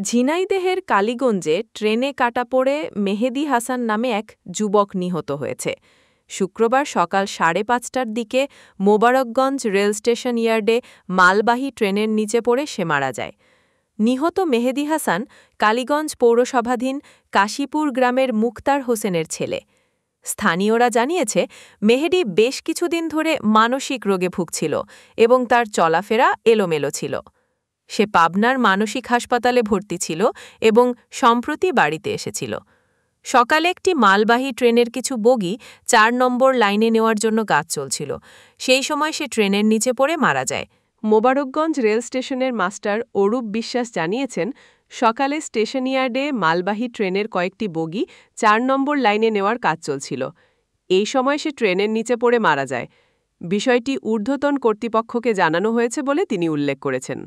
ঝিনাইদহের কালীগঞ্জে ট্রেনে কাটা পড়ে মেহেদী হাসান নামে এক যুবক নিহত হয়েছে। শুক্রবার সকাল ৫:৩০টার দিকে মোবারকগঞ্জ রেল স্টেশন ইয়ার্ডে মালবাহী ট্রেনের নিচে পড়ে সে মারা যায়। নিহত মেহেদী হাসান কালীগঞ্জ পৌরসভাধীন কাশীপুর গ্রামের মুক্তার হোসেনের ছেলে। স্থানীয়রা জানিয়েছে, মেহেদী বেশ কিছুদিন ধরে মানসিক রোগে ভুগছিল এবং তার চলাফেরা এলোমেলো ছিল। সে পাবনার মানসিক হাসপাতালে ভর্তি ছিল এবং সম্প্রতি বাড়িতে এসেছিল। সকালে একটি মালবাহী ট্রেনের কিছু বগি ৪ নম্বর লাইনে নেওয়ার জন্য কাজ চলছিল। সেই সময় সে ট্রেনের নিচে পড়ে মারা যায়। মোবারকগঞ্জ রেল স্টেশনের মাস্টার অরূপ বিশ্বাস জানিয়েছেন, সকালে স্টেশন ইয়ার্ডে মালবাহী ট্রেনের কয়েকটি বগি ৪ নম্বর লাইনে নেওয়ার কাজ চলছিল। এই সময় সে ট্রেনের নিচে পড়ে মারা যায়। বিষয়টি ঊর্ধ্বতন কর্তৃপক্ষকে জানানো হয়েছে বলে তিনি উল্লেখ করেছেন।